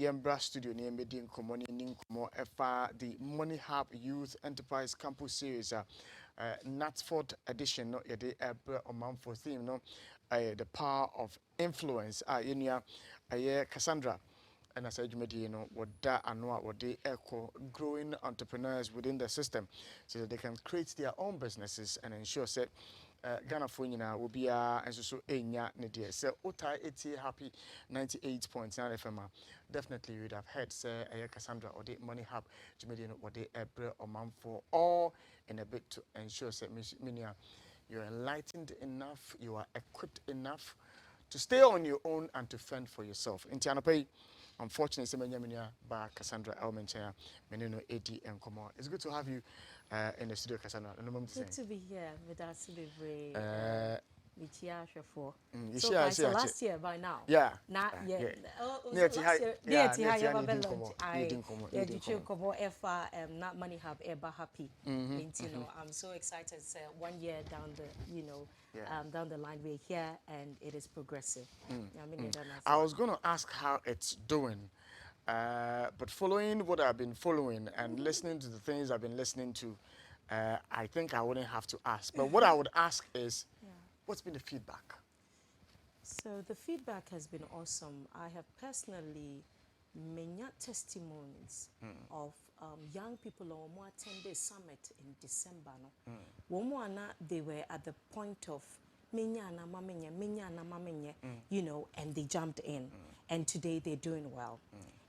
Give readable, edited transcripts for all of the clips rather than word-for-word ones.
Yembra Studio near Medin Common in Como FA the Money Hub Youth Enterprise Campus Series Knutsford edition no yede ebre omam for theme no the power of influence in ya Casandra and as I said you know what that and what they echo growing entrepreneurs within the system so that they can create their own businesses and ensure that Ghana for nyina will be and so enya ne dear so utai 80 happy 98.9 FM definitely you would have heard say Cassandra or the money hub to median or the April or month for all in a bit to ensure that minia you're enlightened enough, you are equipped enough to stay on your own and to fend for yourself. In Tianope, unfortunately, Semenya by Cassandra Elmenchaya, Menino AD and Komo. It's good to have you in the studio, Cassandra. Good to be here with us, Libre. So last year by now. Yeah. Not yet. Last year. Yeah, not money have ever happy. I'm so excited. 1 year down the down the line we're here and it is progressive. I was going to ask how it's doing. But following what I've been following and listening to the things I've been listening to, I think I wouldn't have to ask. But what I would ask is, what's been the feedback? So the feedback has been awesome. I have personally many testimonies of young people who attended summit in December. They were at the point of you know, and they jumped in. And today they're doing well.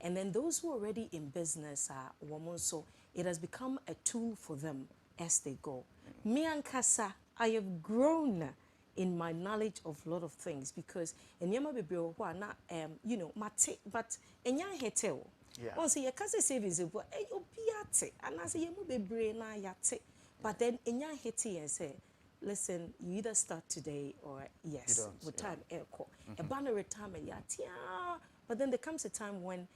And then those who are already in business are so it has become a tool for them as they go. Me and Kasa, I have grown in my knowledge of a lot of things because in Yama Bibio, you know, but in your hotel, once your cousin savings, and I say, you be brain, but then in your hiti and say, listen, you either start today or yes, with time, a banner retirement, but then there comes a time when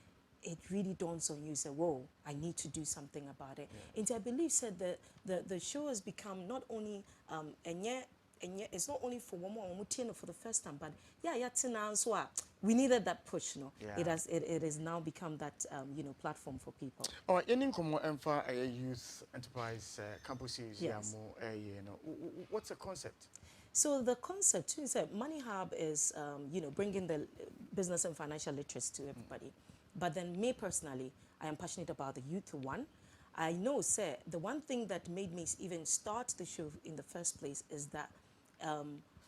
it really dawns on you, say, whoa, I need to do something about it. And I believe said that the show has become not only it's not only for one more for the first time, but we needed that push, no. It has now become that you know, platform for people. Oh, any a youth enterprise campus series, what's the concept? So the concept is that Money Hub is you know, bringing the business and financial literacy to everybody. But then me personally, I am passionate about the youth one. I know, sir, the one thing that made me even start the show in the first place is that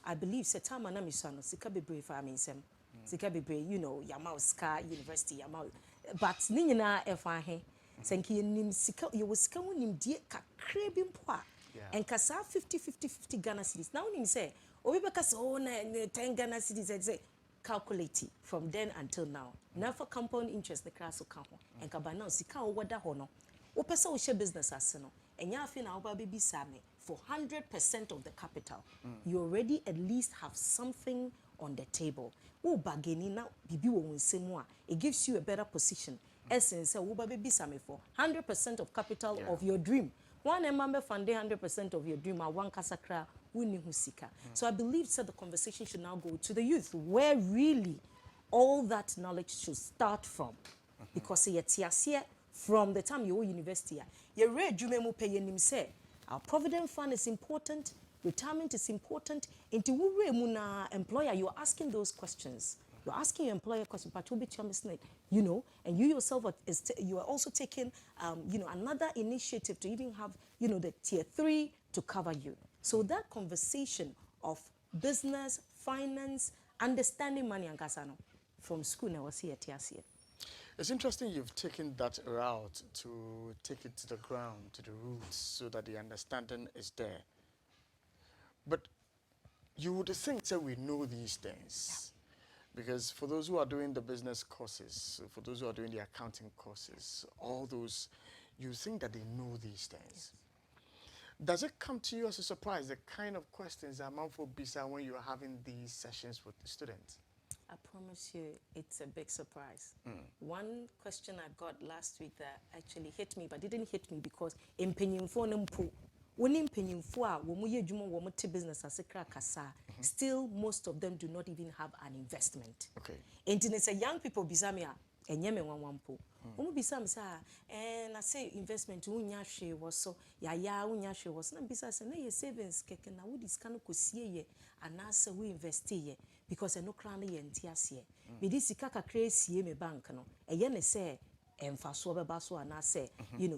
I believe Setama Namisano, Sika be brave, I mean, Sika be brave, you know, Yamau Ska University, Yamau. But Nina F.I. Senki Nim Sika, you was coming in dear crabbing poor. And Kasa 50 Ghana cities. Now, him say, oh, because 10 Ghana cities, I say, calculate it from then until now. Never compound interest the class of camp and Cabana Sika or what the hono. Opesa share business as no. And ya fin our baby Sami for 100% of the capital. You already at least have something on the table. Oh, bageni now, bibi won say more. It gives you a better position. Essence, oh, baby Sami for 100% of capital of your dream. One member funding 100% of your dream, one kasakra, sika. So I believe that the conversation should now go to the youth, where really all that knowledge should start from. Because from the time you're university, you read Jumemu Payenim say, our provident fund is important, retirement is important. Into Muna employer, you're asking those questions. You're asking your employer questions, but you'll be you know, and you yourself you are also taking, you know, another initiative to even have, you know, the tier 3 to cover you. So that conversation of business, finance, understanding money and kasano from school now was here. It's interesting you've taken that route to take it to the ground, to the roots, so that the understanding is there. But you would think that we know these things. Because for those who are doing the business courses, for those who are doing the accounting courses, all those, you think that they know these things. Does it come to you as a surprise, the kind of questions that Manfo Bisa when you're having these sessions with the students? I promise you, it's a big surprise. One question I got last week that actually hit me, but didn't hit me because in business still most of them do not even have an investment. Okay. And it's a young people bizamia enye me wanwampo omo bisa me say na say investment unya hwe wo so ya unya hwe wo so na bisa say na ye savings keke na wo diska no kosie ye anasa we invest ye because no kra na ye ntiase me di sika kakra esie me bank no eye ne say emfaso beba so anasa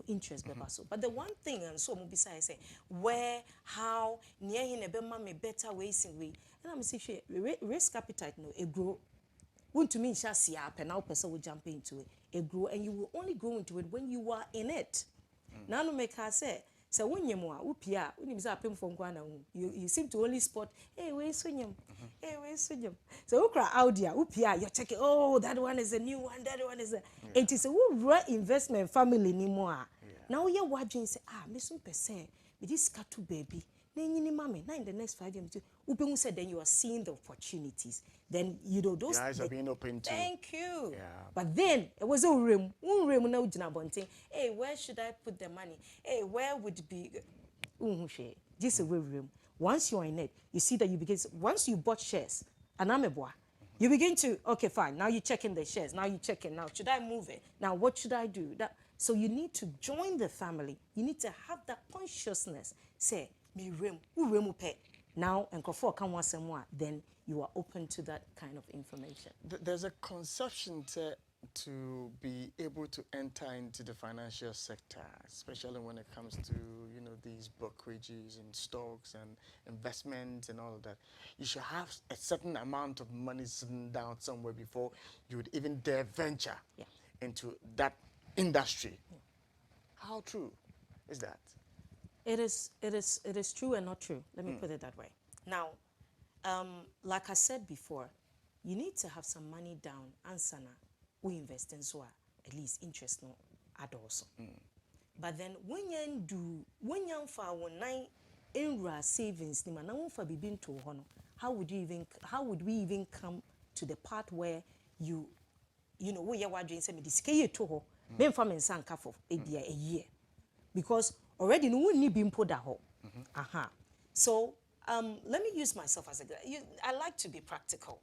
interest beba so. But the one thing and so mo bisa say where how near hin e be ma me better ways in way and I'm say risk appetite no e grow. Want to mean shasi up and now person will jump into it. It grow and you will only grow into it when you are in it. Now no make her say so when you more upia when you pay from Guana you seem to only spot hey where's Sunyam hey where's Sunyam so ukra audia upia you're checking oh that one is a new one that one is a it is a right investment family anymore. Now you're watching say me some percent with this katu baby mommy now in the next 5 years Upengu said then you are seeing the opportunities. Then those your eyes are being open to. Thank you. Yeah. But then it was a room now bunting. Hey, where should I put the money? Hey, where would be this room? Once you're in it, you see that you begin once you bought shares, you begin to okay, fine. Now you're checking the shares. Now you're checking. Now should I move it? Now what should I do? So you need to join the family. You need to have that consciousness. Say, me room pay. Now and then you are open to that kind of information. There's a conception to be able to enter into the financial sector, especially when it comes to these brokerages and stocks and investments and all of that. You should have a certain amount of money sitting down somewhere before you would even dare venture into that industry. How true is that? It is true and not true. Let me put it that way. Now, like I said before, you need to have some money down and sana we invest in so at least interest no add also. But then when you for one in savings ni na won fa bibin to ho no, how would we even come to the part where you know we are doing say me disike to ho me mfa me nsa nka for a year because already no won ni bi mpo da ho. So let me use myself as I like to be practical.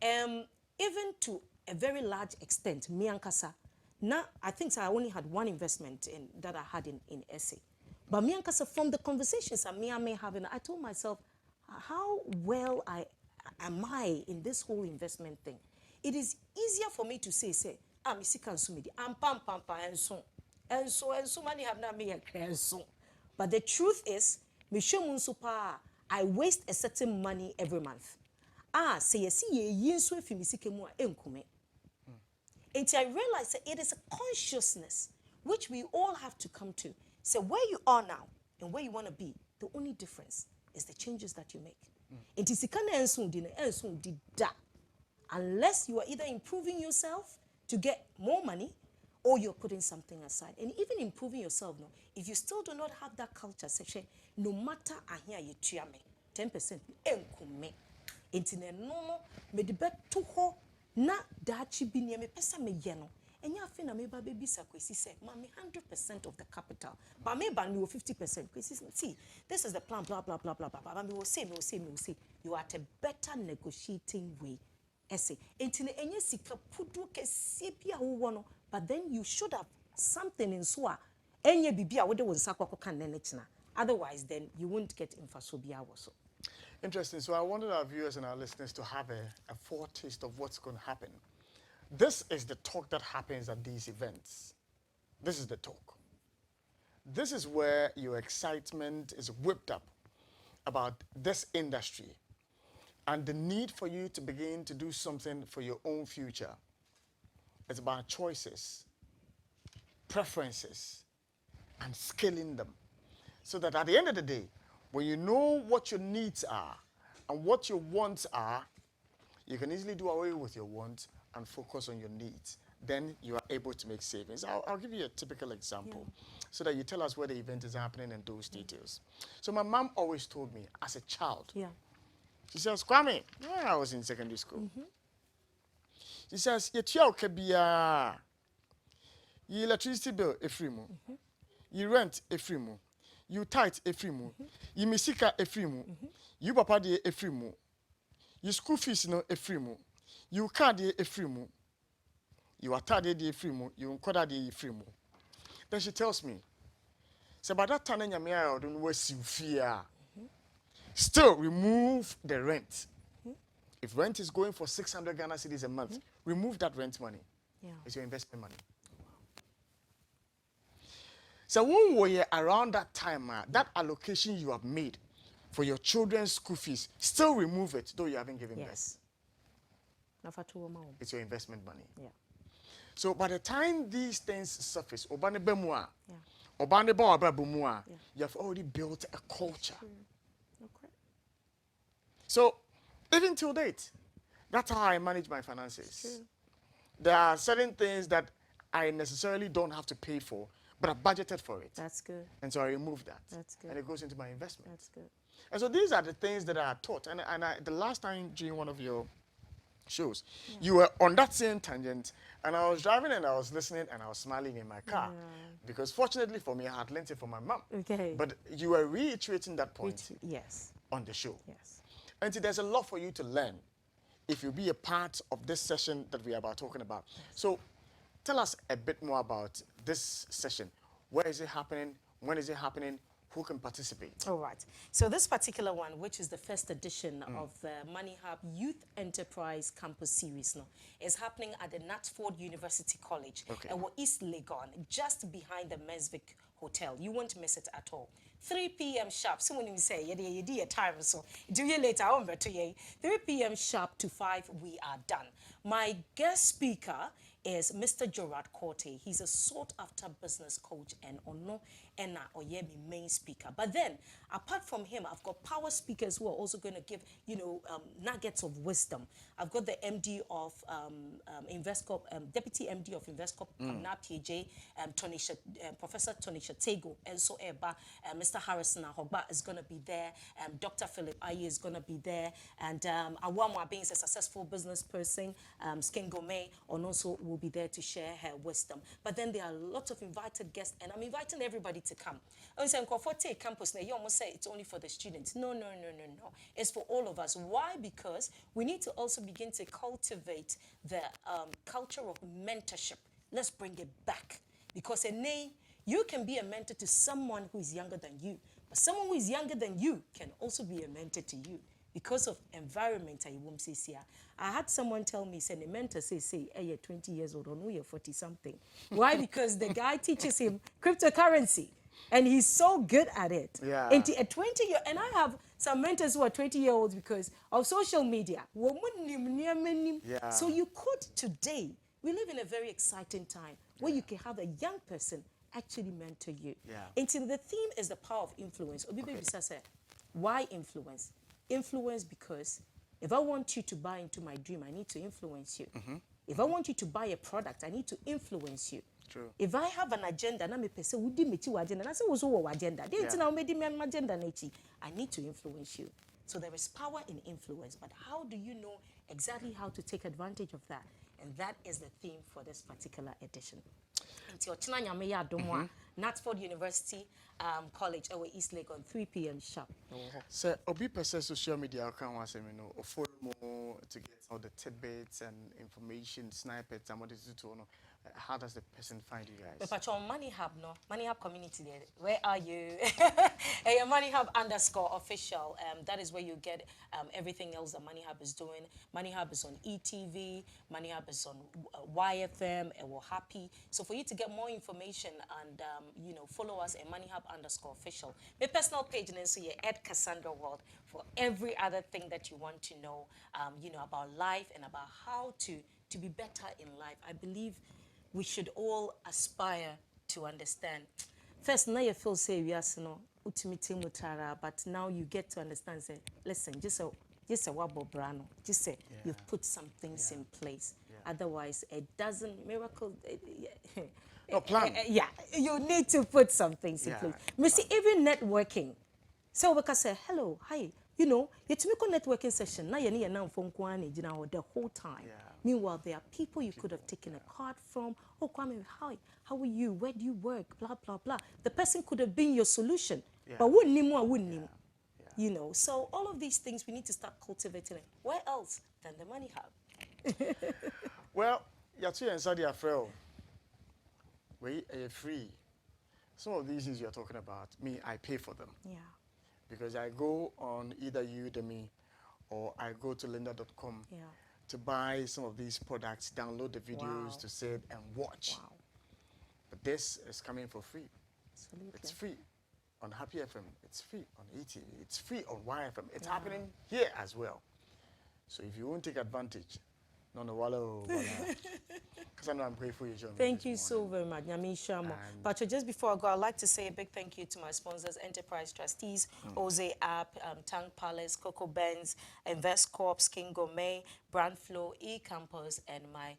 Even to a very large extent, me and Kasa, now I think I only had one investment that I had in SA. But me and Kasa, from the conversations I may having, I told myself, how well am I in this whole investment thing? It is easier for me to say, I'm pam and so money have not made a so. But the truth is, I waste a certain money every month. Say you see ye so if you mu enkume. Until I realize that it is a consciousness which we all have to come to. So where you are now and where you want to be, the only difference is the changes that you make. Unless you are either improving yourself to get more money or you're putting something aside. And even improving yourself, no, if you still do not have that culture, say, no matter ahia you 10% enkume. Intine no me de beto ho na dachi bi ne me pesa me ye no enya afi na me ba be bisa kwesi say ma me 100% of the capital but me ba me 50% kwesi see this is the plan blah blah blah blah blah me will say you are at a better negotiating way ese intine enya sika pudu kese bia wo no but then you should have something in so a enya bibia wo de wo nsa kwakọ ne ne china otherwise then you won't get infasobia so. Interesting. So I wanted our viewers and our listeners to have a foretaste of what's going to happen. This is the talk that happens at these events. This is the talk. This is where your excitement is whipped up about this industry and the need for you to begin to do something for your own future. It's about choices, preferences, and scaling them. So that at the end of the day, when you know what your needs are and what your wants are, you can easily do away with your wants and focus on your needs. Then you are able to make savings. I'll give you a typical example so that you tell us where the event is happening and those details. So my mom always told me as a child, she says, Kwame, when I was in secondary school, she says, your electricity bill, a free mo. You rent, a free mo. You tithe a free mo. You misika a free mo. You papa de a free mo. You school fees no a free mo. You car de a free mo. you are tired of free mo, you uncle the free mo. Then she tells me, so by that time, I don't know fear. Still remove the rent. If rent is going for 600 Ghana cedis a month, remove that rent money. Yeah. It's your investment money. So when we're around that time, that allocation you have made for your children's school fees, still remove it, though you haven't given Yes. it's your investment money. Yeah. So by the time these things surface, obane bemua, Yeah. obane bawa bumua, Yeah. you have already built a culture. Okay. So even till date, that's how I manage my finances. There are certain things that I necessarily don't have to pay for, but I budgeted for it. That's good. And so I remove that. That's good. And it goes into my investment. That's good. And so these are the things that I taught. And the last time during one of your shows, you were on that same tangent, and I was driving and I was listening and I was smiling in my car. Because fortunately for me, I had learned it from my mom. Okay. But you were reiterating that point Yes. on the show. Yes. And so there's a lot for you to learn if you be a part of this session that we are about talking about. So tell us a bit more about this session. Where is it happening? When is it happening? Who can participate? All right. So this particular one, which is the first edition of the Money Hub Youth Enterprise Campus Series, is happening at the Natford University College, East Legon, just behind the Mesvik Hotel. You won't miss it at all. 3 p.m. sharp. So when you say, yeah, time, so do you later on, but 3 p.m. sharp to 5, we are done. My guest speaker is Mr. Gerard Corte. He's a sought-after business coach and ono ena oyemi main speaker. But then, apart from him, I've got power speakers who are also going to give, nuggets of wisdom. I've got the MD of Investcorp, Deputy MD of Investcorp, Professor Tony Shatego, and so Mr. Harrison Ahogba is going to be there. Dr. Philip Aye is going to be there, and Awamwa being a successful business person, Skin Gome, also will be there to share her wisdom. But then there are lots of invited guests, and I'm inviting everybody to come. And so, campus, you almost say it's only for the students. No. It's for all of us. Why? Because we need to also begin to cultivate the culture of mentorship. Let's bring it back. Because you can be a mentor to someone who is younger than you, but someone who is younger than you can also be a mentor to you. Because of environment, I had someone tell me, say, the mentor say, you're 20 years old, or no, you're 40 something. Why? Because the guy teaches him cryptocurrency, and he's so good at it. Yeah. And at 20 and I have some mentors who are 20-year-olds because of social media. Yeah. So you could today, we live in a very exciting time where you can have a young person actually mentor you. Yeah. And so the theme is the power of influence. Why influence? Influence because if I want you to buy into my dream, I need to influence you. If I want you to buy a product, I need to influence you. True. If I have an agenda, I need to influence you. So there is power in influence, but how do you know exactly how to take advantage of that? And that is the theme for this particular edition. Natford University College, East Legon, 3 p.m. sharp. So, Obi person social media account was or follow more to get all the tidbits and information, snippets, and what is it to know. How does the person find you guys? But on Money Hub, no? Money Hub community there. Where are you? Money Hub _official. That is where you get everything else that Money Hub is doing. Money Hub is on ETV. Money Hub is on YFM. And we're happy. So for you to get more information and follow us at Money Hub _official. My personal page and so at Casandra World for every other thing that you want to know. About life and about how to be better in life. I believe we should all aspire to understand. First, now you feel serious, but now you get to understand. Say, listen, just a wabo brano. Just say you've put some things in place. Otherwise, it doesn't miracle. No plan. You need to put some things in place. Missy, even networking. So we can say hello, hi. You make a networking session. Now you now phone the whole time. Meanwhile, there are people you could have taken a card from. Oh, Kwame, hi, how are you? Where do you work? Blah, blah, blah. The person could have been your solution. But wouldn't. So all of these things, we need to start cultivating it. Where else than the Money Hub? Well, Yatu and Saudi Afrel, we are free. Some of these things you're talking about, me, I pay for them. Yeah. Because I go on either Udemy or I go to lynda.com to buy some of these products, download the videos to sit and watch. Wow. But this is coming for free. Absolutely. It's free on Happy FM. It's free on ETV. It's free on YFM. It's happening here as well. So if you won't take advantage, no, wala. Casandra, I'm grateful you joined me. Thank you so very much, Nyame Shamo. But just before I go, I'd like to say a big thank you to my sponsors, Enterprise Trustees, Oze App, Tank Palace, Coco Benz, Invest Corp, Skin Gourmet, Brand Flow, E-Campus, and my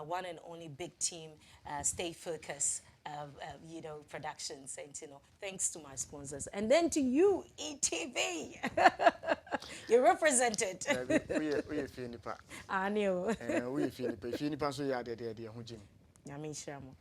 one and only big team, Stay Focused. You know, productions, and thanks to my sponsors, and then to you, ETV. You're represented. We feel nipa. I know. We feel nipa. If you nipa so ya de. Nyame Shamo.